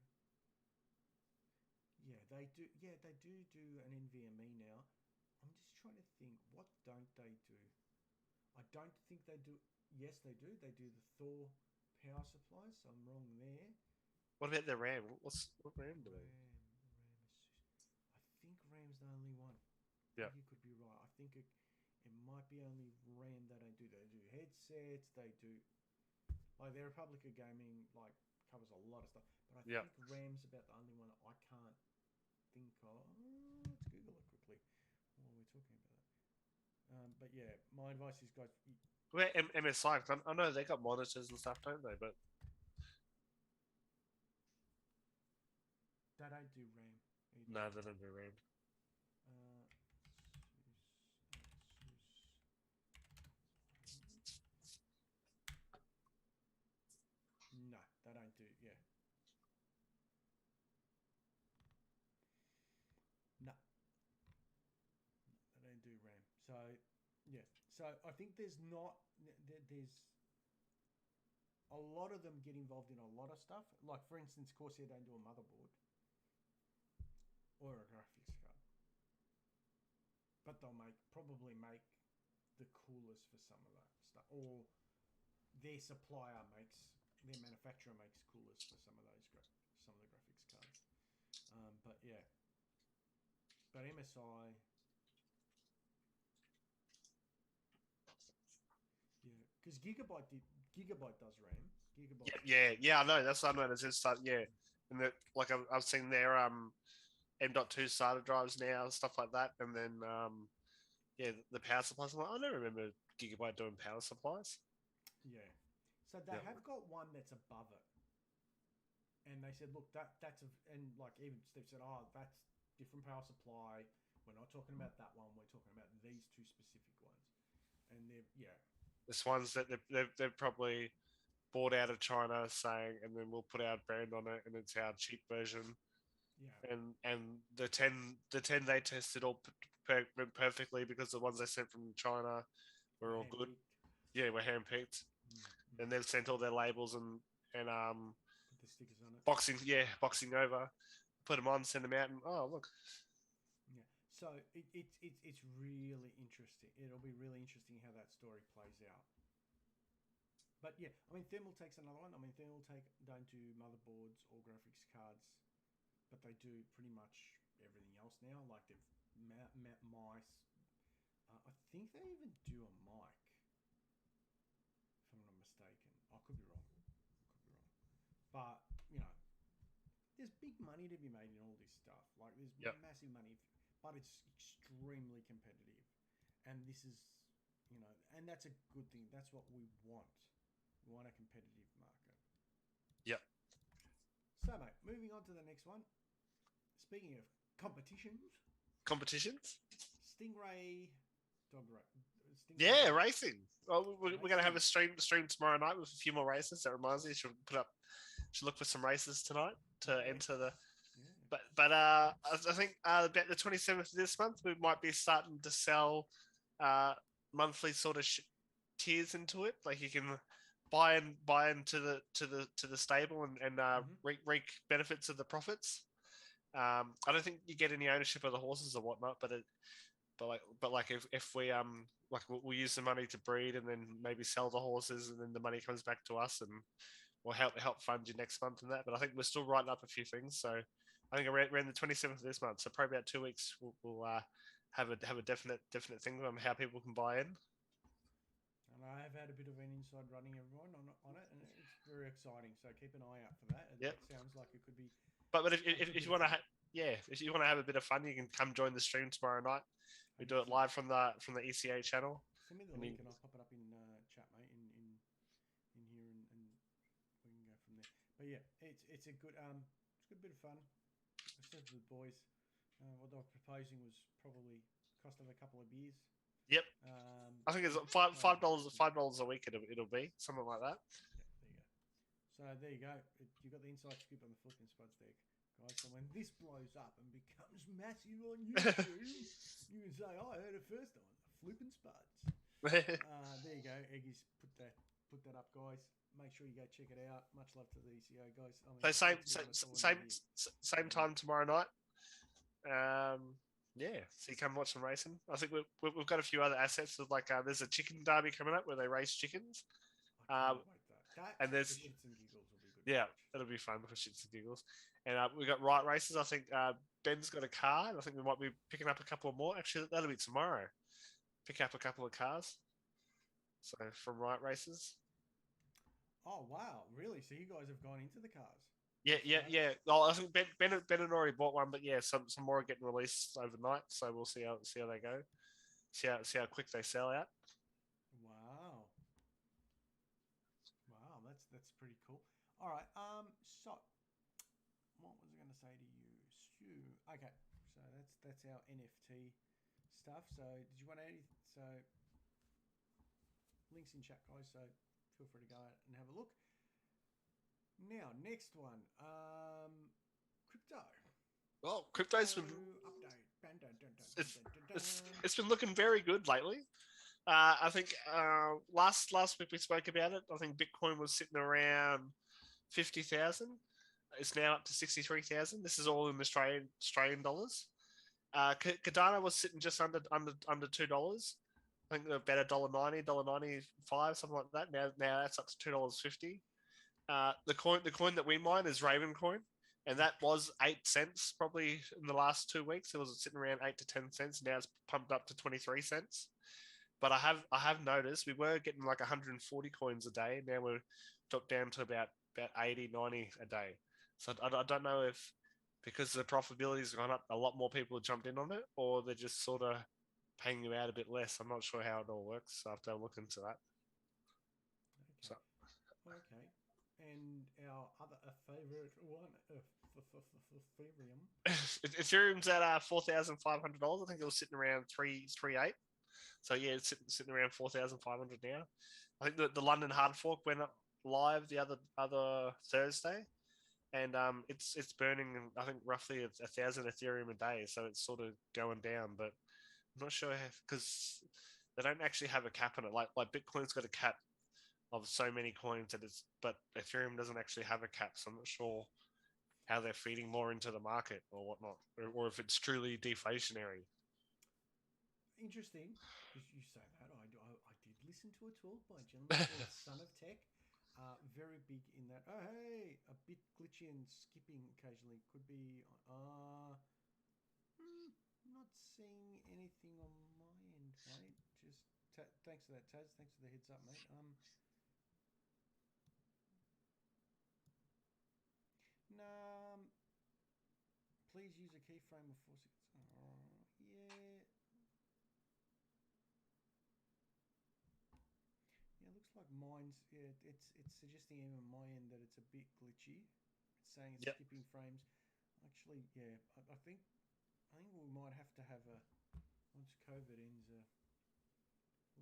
Speaker 1: Yeah, they do. Yeah, they do an NVMe now. I'm just trying to think. What don't they do? I don't think they do. Yes, they do. They do the Thor power supplies. So I'm wrong there.
Speaker 2: What about their RAM? What RAM do they?
Speaker 1: I think RAM's the only one.
Speaker 2: Yeah.
Speaker 1: You could be right. I think it might be only RAM that they do. They do headsets. They do, like, their Republic of Gaming, like, covers a lot of stuff. But I think RAM's about the only one I can't think of. Let's Google it quickly while we're talking about it. But yeah, my advice is, guys.
Speaker 2: Where MSI? I know they got monitors and stuff, don't they? But
Speaker 1: they don't do RAM either.
Speaker 2: No, they don't do RAM.
Speaker 1: No, they don't do. Yeah. No, So yeah, so I think there's not there's a lot of them get involved in a lot of stuff. Like for instance, Corsair don't do a motherboard or a graphics card, but they'll probably make the coolers for some of that stuff, or their supplier makes their manufacturer makes coolers for some of those some of the graphics cards. But yeah, but MSI, yeah, because Gigabyte does RAM. Gigabyte,
Speaker 2: Yeah. I know. That's what I know. It's just yeah, and like I've seen their M.2 SATA drives now, stuff like that, and then yeah, the power supplies. I'm like, I never remember Gigabyte doing power supplies.
Speaker 1: yeah. So they
Speaker 2: Yeah.
Speaker 1: have got one that's above it, and they said, look, that's and like even Steve said, oh, that's different power supply. We're not talking about that one. We're talking about these two specific ones, and they're yeah,
Speaker 2: It's ones that they've probably bought out of China, saying, and then we'll put our brand on it, and it's our cheap version.
Speaker 1: yeah,
Speaker 2: And the ten they tested all perfectly because the ones they sent from China were all good.
Speaker 1: hand-picked.
Speaker 2: Yeah, were handpicked, and they've sent all their labels and
Speaker 1: Put the stickers on it.
Speaker 2: boxing over, put them on, send them out, and oh look.
Speaker 1: Yeah. So it's really interesting. It'll be really interesting how that story plays out. But yeah, I mean, Thermaltake's another one. I mean, Thermaltake don't do motherboards or graphics cards, but they do pretty much everything else now. Like they've mice. I think they even do a mic, if I'm not mistaken. I could be wrong. Could be wrong. But you know, there's big money to be made in all this stuff. Like there's
Speaker 2: Yep.
Speaker 1: massive money, but it's extremely competitive. And this is, and that's a good thing. That's what we want. We want a competitive market.
Speaker 2: Yep.
Speaker 1: So, mate, moving on to the next one. Speaking of competitions,
Speaker 2: Competitions.
Speaker 1: Stingray dog race.
Speaker 2: Yeah, racing. Well, we're gonna have a
Speaker 1: Racing.
Speaker 2: stream tomorrow night with a few more races. That reminds me, should look for some races tonight to
Speaker 1: Yeah.
Speaker 2: enter the.
Speaker 1: Yeah.
Speaker 2: But I think about the 27th of this month we might be starting to sell monthly sort of tiers into it. Like you can buy into the stable and reap benefits of the profits. I don't think you get any ownership of the horses or whatnot, but like if we like we'll use the money to breed and then maybe sell the horses and then the money comes back to us and we'll help fund you next month and that. But I think we're still writing up a few things, so I think around the 27th of this month, so probably about 2 weeks, we'll have a definite thing on how people can buy in.
Speaker 1: And I have had a bit of an inside running everyone on it, and it's very exciting. So keep an eye out for that.
Speaker 2: Yep.
Speaker 1: It sounds like it could be.
Speaker 2: But if you want to if you want to have a bit of fun, you can come join the stream tomorrow night. We do it live from the ECA channel.
Speaker 1: Send me the link and I'll pop it up in chat, mate, in here, and we can go from there. But yeah, it's a good it's a good bit of fun. I said to the boys, what they were proposing was probably cost of a couple of beers.
Speaker 2: Yep. I think it's $5 a week. It'll be something like that.
Speaker 1: Yeah, there you go. So there you go. You got the inside scoop on the Flipping Spuds there, guys. So when this blows up and becomes massive on YouTube, you can say, "I heard it first on the Flipping Spuds." There you go. Eggy's put that up, guys. Make sure you go check it out. Much love to the ECO guys. I mean,
Speaker 2: same time tomorrow night. Yeah, so you come watch some racing. I think we've got a few other assets. With like there's a chicken derby coming up where they race chickens.
Speaker 1: I can't wait that
Speaker 2: and there's
Speaker 1: shits and giggles will be good.
Speaker 2: Yeah, that'll be fun for shits and giggles. And we've got right races. I think Ben's got a car. And I think we might be picking up a couple more. Actually, that'll be tomorrow. Pick up a couple of cars. So from right races.
Speaker 1: Oh wow, really? So you guys have gone into the cars?
Speaker 2: Yeah. Well, I think Ben had already bought one, but yeah, some more are getting released overnight. So we'll see how they go. See how quick they sell out.
Speaker 1: Wow, that's pretty cool. All right. So what was I going to say to you, Stu? Okay, so that's our NFT stuff. So did you want any? So links in chat, guys. So feel free to go out and have a look. Now, next one, crypto.
Speaker 2: Well, crypto's
Speaker 1: update. Dun, dun, dun, dun,
Speaker 2: it's
Speaker 1: dun, dun,
Speaker 2: it's
Speaker 1: dun.
Speaker 2: it's been looking very good lately. I think last week we spoke about it. I think Bitcoin was sitting around 50,000. It's now up to 63,000. This is all in Australian dollars. Cardano was sitting just under $2. I think about $1.90, $1.95, something like that. Now that's up to $2.50. The coin that we mine is Raven coin, and that was 8 cents probably in the last 2 weeks. It was sitting around 8 to 10 cents. Now it's pumped up to 23 cents. But I have noticed we were getting like 140 coins a day. Now we're dropped down to about 80, 90 a day. So I don't know if because the profitability has gone up, a lot more people have jumped in on it, or they're just sort of paying you out a bit less. I'm not sure how it all works. So I have to look into that.
Speaker 1: Okay.
Speaker 2: So
Speaker 1: Okay. And our other favorite one, Ethereum.
Speaker 2: Ethereum's at $4,500. I think it was sitting around 338. So yeah, it's sitting around 4,500 now. I think the London hard fork went up live the other Thursday, and it's burning I think roughly 1,000 Ethereum a day. So it's sort of going down, but I'm not sure because they don't actually have a cap on it. Like Bitcoin's got a cap of so many coins but Ethereum doesn't actually have a cap. So I'm not sure how they're feeding more into the market or whatnot, or if it's truly deflationary.
Speaker 1: Interesting, because you say that. I did listen to a talk by a gentleman called Son of Tech. Very big in that. Oh, hey, a bit glitchy and skipping occasionally. Could be. Not seeing anything on my end, mate. Just thanks for that, Taz. Thanks for the heads up, mate. No. Please use a keyframe of 4 seconds. Yeah. Yeah, looks like mine's. Yeah, it's suggesting even on my end that it's a bit glitchy. It's saying it's
Speaker 2: Yep.
Speaker 1: skipping frames. Actually, yeah, I think we might have to have a once COVID ends.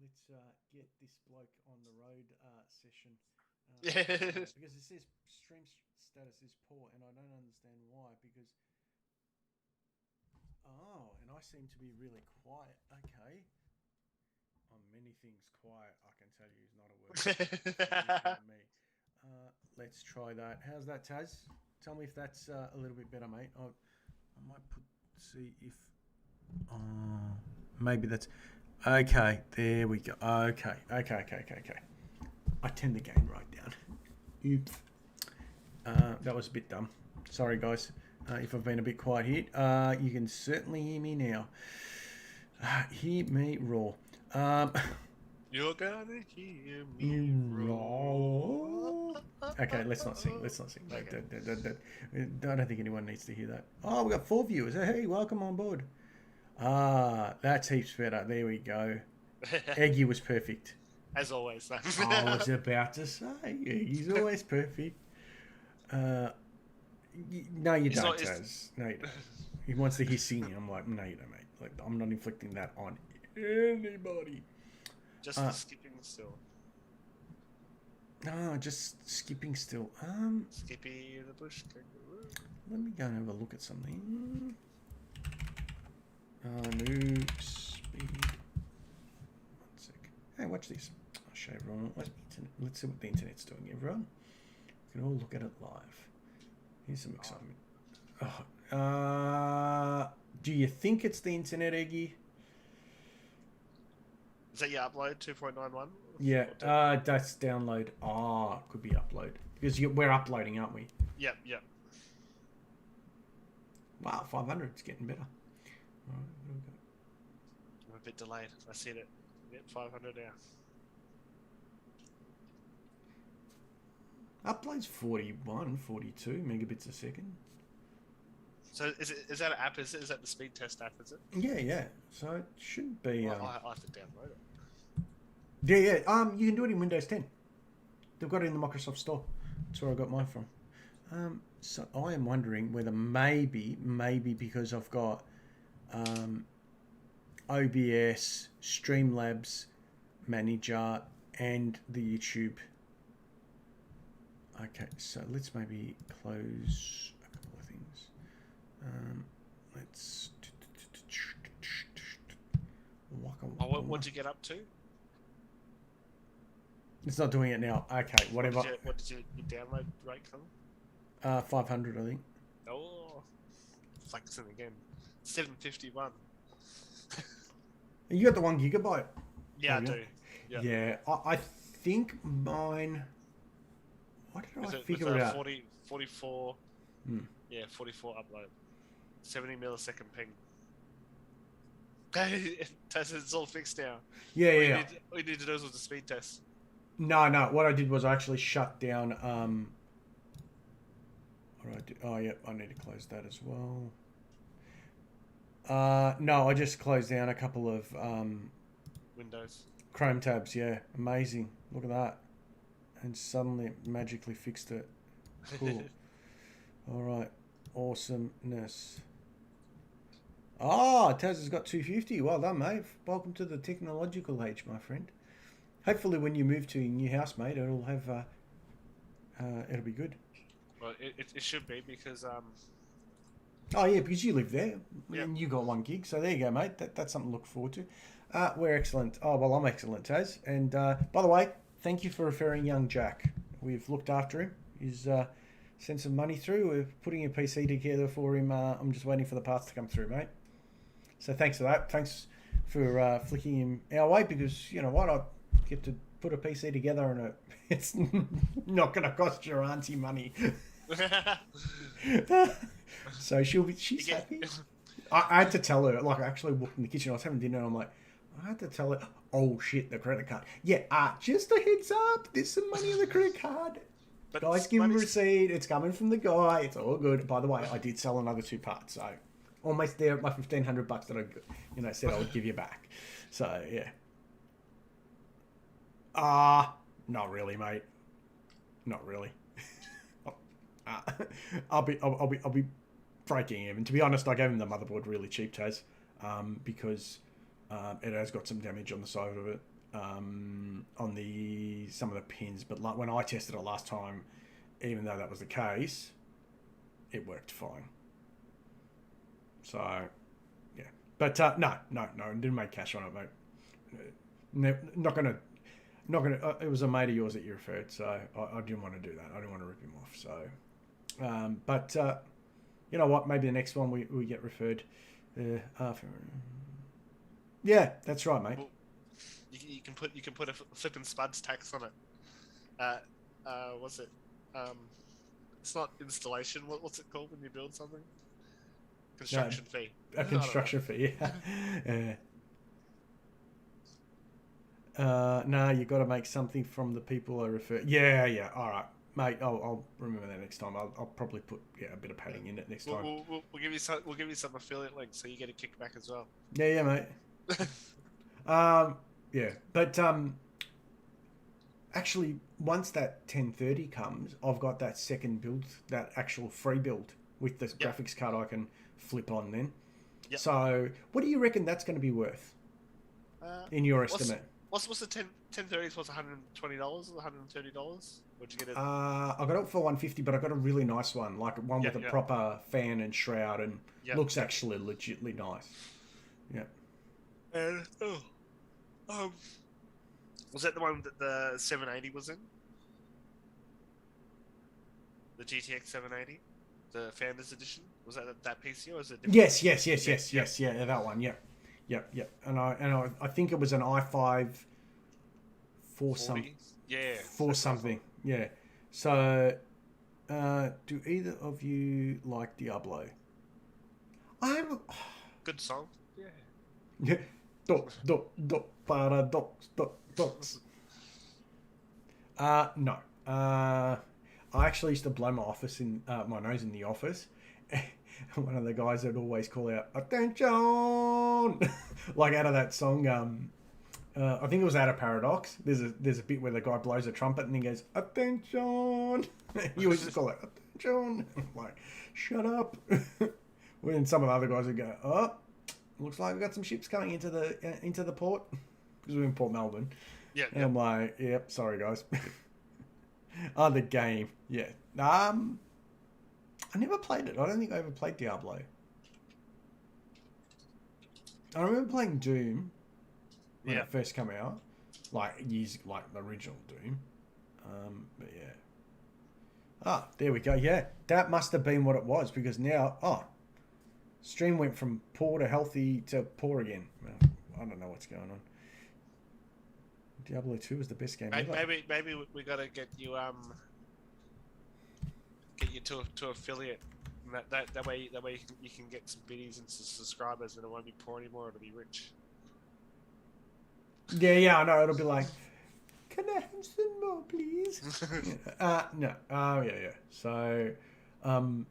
Speaker 1: Let's get this bloke on the road session.
Speaker 2: Yeah.
Speaker 1: Because it says stream status is poor, and I don't understand why. Because and I seem to be really quiet. Okay. On many things, quiet, I can tell you, is not a word for me. Let's try that. How's that, Taz? Tell me if that's a little bit better, mate. I might see if. Maybe that's. Okay, there we go. Okay. I tend the game right down. Oops. That was a bit dumb. Sorry, guys. If I've been a bit quiet here. You can certainly hear me now. Hear me roar.
Speaker 2: You're gonna hear me roar.
Speaker 1: Okay, let's not sing.
Speaker 2: Okay.
Speaker 1: I don't think anyone needs to hear that. Oh, we got 4 viewers. Hey, welcome on board. That's heaps better. There we go. Eggy was perfect.
Speaker 2: As always.
Speaker 1: I was about to say, Eggy's always perfect. No, you don't, Taz. No, you don't. He wants to hear singing. I'm like, no, you don't, mate. Like, I'm not inflicting that on anybody.
Speaker 2: Just for skipping still.
Speaker 1: No, just skipping still.
Speaker 2: Skippy the bush kangaroo.
Speaker 1: Let me go and have a look at something. Move speed. 1 sec. Hey, watch this. I'll show everyone. Let's see what the internet's doing, everyone. We can all look at it live. Here's some excitement. Do you think it's the internet, Eggy?
Speaker 2: Is that your upload 2.91?
Speaker 1: Yeah, that's download. Could be upload because we're uploading, aren't we?
Speaker 2: Yep.
Speaker 1: Wow, 500. It's getting better. All right, what do we got?
Speaker 2: I'm a bit delayed. I see it. Yep, 500 now.
Speaker 1: Upload's 41, 42 megabits a second.
Speaker 2: So is that an app? Is that the speed test app? Is it?
Speaker 1: Yeah. So it shouldn't be.
Speaker 2: Well, I have to download it.
Speaker 1: Yeah. You can do it in Windows 10. They've got it in the Microsoft Store. That's where I got mine from. So I am wondering whether maybe because I've got OBS, Streamlabs Manager, and the YouTube. Okay, so let's maybe close a couple of things. Let's
Speaker 2: Oh, what'd you get up to?
Speaker 1: It's not doing it now. Okay, whatever.
Speaker 2: What did your download rate come?
Speaker 1: 500, I think.
Speaker 2: Oh, flexing again. 751.
Speaker 1: You got the 1 gigabyte.
Speaker 2: Yeah, I do.
Speaker 1: Yeah, I think mine. What did I figure it out?
Speaker 2: 44.
Speaker 1: Hmm.
Speaker 2: Yeah, 44 upload. 70 millisecond ping. It's all fixed now.
Speaker 1: Yeah.
Speaker 2: All you need to do is the speed test.
Speaker 1: No. What I did was I actually shut down. What did I do? Oh, yeah. I need to close that as well. No, I just closed down a couple of
Speaker 2: Windows.
Speaker 1: Chrome tabs. Yeah, amazing. Look at that. And suddenly it magically fixed it. Cool. All right. Awesomeness. Ah, Taz has got 250. Well done, mate. Welcome to the technological age, my friend. Hopefully, when you move to your new house, mate, it'll have it'll be good.
Speaker 2: Well, it should be because
Speaker 1: Oh yeah, because you live there,
Speaker 2: Yep.
Speaker 1: and you got 1 gig. So there you go, mate. That's something to look forward to. We're excellent. Oh well, I'm excellent, Taz. And by the way, thank you for referring young Jack. We've looked after him. He's sent some money through. We're putting a PC together for him. I'm just waiting for the parts to come through, mate. So thanks for that. Thanks for flicking him our way, because you know what, I get to put a PC together and it's not going to cost your auntie money. So she's happy. I had to tell her, like, I actually walked in the kitchen. I was having dinner and I'm like, I had to tell her, oh shit, the credit card. Yeah, just a heads up, there's some money on the credit card. But guys, give him a receipt. It's coming from the guy. It's all good. By the way, I did sell another 2 parts, so almost there at my $1,500 that I said I would give you back. So yeah. Not really, mate. Not really. I'll be breaking even. To be honest, I gave him the motherboard really cheap, Taz, because it has got some damage on the side of it, on some of the pins. But like when I tested it last time, even though that was the case, it worked fine. So yeah, but no, didn't make cash on it, mate. Not gonna. It was a mate of yours that you referred, so I didn't want to do that. I didn't want to rip him off. So, but you know what? Maybe the next one we get referred. Yeah, that's right, mate.
Speaker 2: Well, you can put a flipping spuds tax on it. What's it? It's not installation. What's it called when you build something? Construction fee.
Speaker 1: A construction fee. Yeah. No, you got to make something from the people I refer. Yeah. All right, mate. I'll remember that next time. I'll probably put a bit of padding in it next time.
Speaker 2: We'll give you some affiliate links so you get a kickback as well.
Speaker 1: Yeah, mate. Yeah, but actually, once that 1030 comes, I've got that second build, that actual free build with the graphics card I can flip on then. Yep. So, what do you reckon that's going to be worth in your estimate?
Speaker 2: What's the 1030s? What's $120 or $130? What'd you get it?
Speaker 1: I got it for $150, but I got a really nice one, like one with a proper fan and shroud, and looks actually legitly nice. Yeah.
Speaker 2: And was that the one that the 780 was in? The GTX 780, the Founders Edition. Was that PC or was it?
Speaker 1: Yes. Yeah, that one. Yep. And I think it was an i5 4 something.
Speaker 2: Yeah.
Speaker 1: 4 something. Yeah. So, do either of you like Diablo?
Speaker 2: Good song.
Speaker 1: Yeah. Paradox. No. I actually used to blow my nose in the office. One of the guys would always call out "Attention!" like out of that song. I think it was out of Paradox. There's a bit where the guy blows a trumpet and he goes "Attention!" You always just call it "Attention!" Like, shut up. When some of the other guys would go, "Oh, looks like we've got some ships coming into the port," because we're in Port Melbourne.
Speaker 2: Yeah.
Speaker 1: And I'm like, "Yep, sorry guys." The game, yeah. I never played it. I don't think I ever played Diablo. I remember playing Doom. when
Speaker 2: Yeah.
Speaker 1: it first came out, like years like the original Doom. But yeah. Ah, there we go. Yeah, that must have been what it was because now, stream went from poor to healthy to poor again. Well, I don't know what's going on. Diablo 2 was the best game ever.
Speaker 2: Maybe we gotta get you to affiliate. That way you can get some biddies and some subscribers, and it won't be poor anymore. It'll be rich.
Speaker 1: Yeah, I know. It'll be like, can I have some more, please? No. Oh, yeah. So, and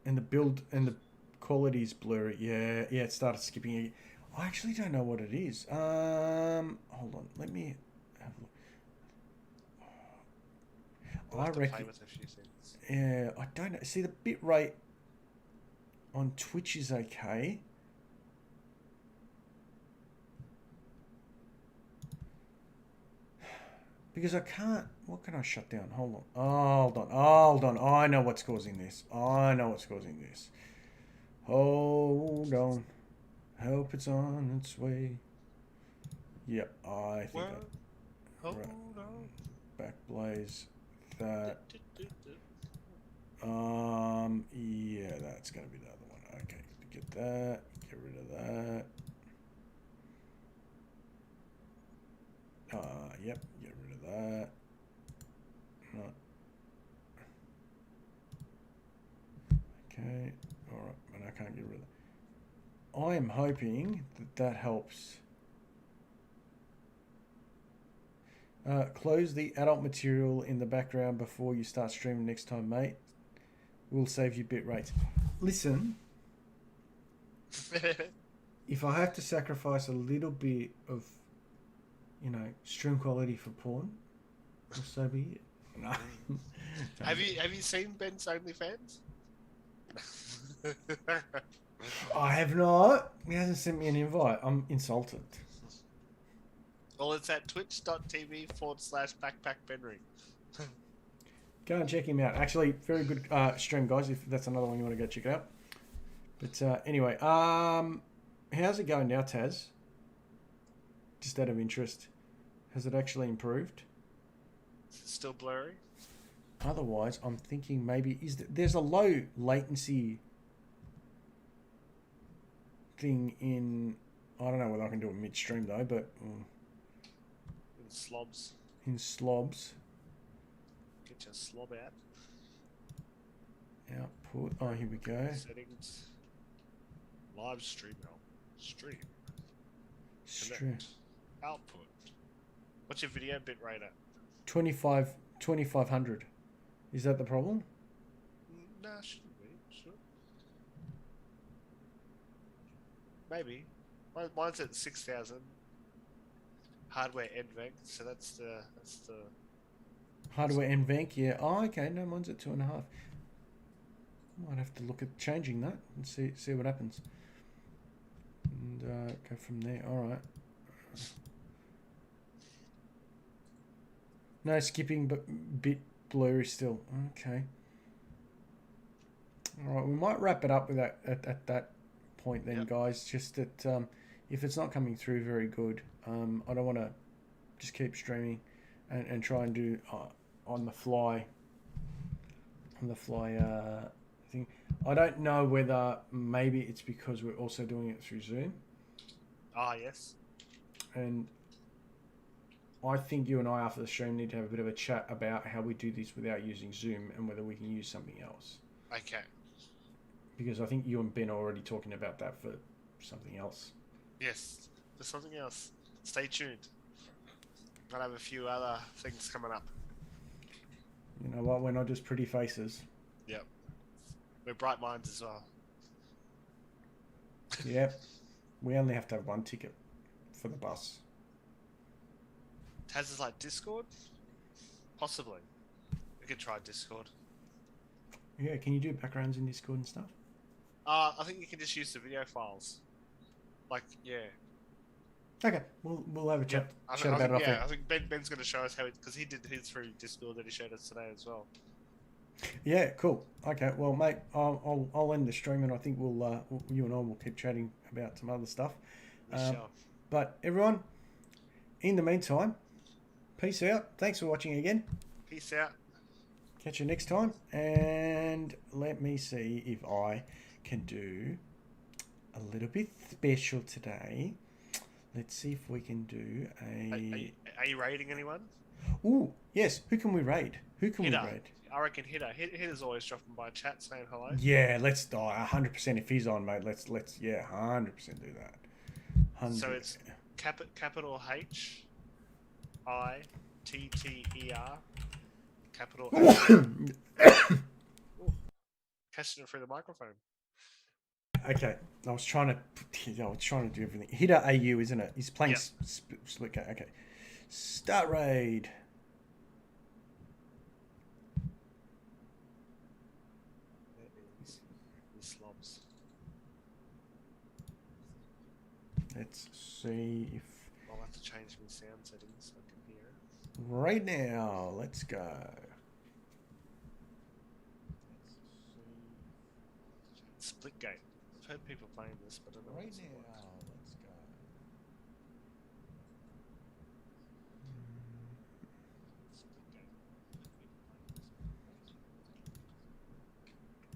Speaker 1: the build and the quality is blurry. Yeah. It started skipping again. I actually don't know what it is. Hold on. Let me have a look.
Speaker 2: We'll have to play with a few things.
Speaker 1: Yeah, I don't know. See, the bit rate on Twitch is okay. Because I can't... What can I shut down? Hold on. I know what's causing this. Hold on. Hope it's on its way. Yep, I think
Speaker 2: Hold
Speaker 1: right.
Speaker 2: on.
Speaker 1: Backblaze that. Yeah, that's gonna be the other one. Okay, get that. Get rid of that. Yep, get rid of that. No. Okay, alright, but I can't get rid of that. I am hoping that helps. Close the adult material in the background before you start streaming next time, mate. We'll save you bit rates. Listen, if I have to sacrifice a little bit of, stream quality for porn, well, so be it. No.
Speaker 2: Have you seen Ben's OnlyFans?
Speaker 1: I have not. He hasn't sent me an invite. I'm insulted.
Speaker 2: Well, it's at twitch.tv/backpackbenry.
Speaker 1: Go and check him out. Actually, very good stream, guys. If that's another one you want to go check it out. But anyway, how's it going now, Taz? Just out of interest, has it actually improved?
Speaker 2: Still blurry.
Speaker 1: Otherwise, I'm thinking maybe there's a low latency thing in. I don't know whether I can do it midstream though, but
Speaker 2: In slobs.
Speaker 1: In slobs.
Speaker 2: Get your slob out.
Speaker 1: Output. Oh, here we go.
Speaker 2: Settings. Live stream help. Stream.
Speaker 1: Stream.
Speaker 2: Connect. Output. What's your video bit rate at?
Speaker 1: 2500. Is that the problem?
Speaker 2: Nah, shouldn't be. Sure. Maybe. Mine's at 6,000. Hardware NVENC, so that's the
Speaker 1: Hardware NVENC, yeah. Oh, okay. No, mine's at 2.5. Might have to look at changing that and see what happens. And go from there. All right. No skipping, but bit blurry still. Okay. All right, we might wrap it up with that at that point then, guys. Just that if it's not coming through very good, I don't want to just keep streaming and try and do on the fly thing. I don't know whether maybe it's because we're also doing it through Zoom.
Speaker 2: Ah, yes.
Speaker 1: And I think you and I after the stream need to have a bit of a chat about how we do this without using Zoom and whether we can use something else.
Speaker 2: Okay.
Speaker 1: Because I think you and Ben are already talking about that for something else.
Speaker 2: Yes, there's something else. Stay tuned. I'll have a few other things coming up.
Speaker 1: You know what? We're not just pretty faces.
Speaker 2: Yep. We're bright minds as well.
Speaker 1: Yep. We only have to have one ticket for the bus.
Speaker 2: Taz is like Discord? Possibly. We could try Discord.
Speaker 1: Yeah, can you do backgrounds in Discord and stuff?
Speaker 2: I think you can just use the video files. Like, yeah.
Speaker 1: Okay, we'll have a chat,
Speaker 2: I
Speaker 1: about it.
Speaker 2: Yeah, I think Ben's going to show us how, because he did his through Discord that he showed us today as well.
Speaker 1: Yeah, cool. Okay, well, mate, I'll end the stream, and I think you and I will keep chatting about some other stuff.
Speaker 2: We
Speaker 1: Um,
Speaker 2: shall.
Speaker 1: but everyone, in the meantime, peace out. Thanks for watching again.
Speaker 2: Peace out.
Speaker 1: Catch you next time. And let me see if I can do a little bit special today. Let's see if we can do
Speaker 2: Are you raiding anyone?
Speaker 1: Ooh, yes. Who can we raid? Who can
Speaker 2: Hitter.
Speaker 1: we raid?
Speaker 2: I reckon Hitter. Hitter's always dropping by chat saying hello.
Speaker 1: Yeah, let's die 100% if he's on, mate. Let's 100% do that. 100.
Speaker 2: So it's capital H I T T E R capital H. Catching it through the microphone.
Speaker 1: Okay, I was trying to do everything. Hitter AU, isn't it? He's playing
Speaker 2: Yep.
Speaker 1: split. Okay, start raid.
Speaker 2: These slobs.
Speaker 1: Let's see if
Speaker 2: I'll have to change my sound settings so I can hear it.
Speaker 1: right now. Let's go.
Speaker 2: Splitgate. I've heard people playing this, but I don't know.
Speaker 1: Right
Speaker 2: what it's
Speaker 1: now.
Speaker 2: like.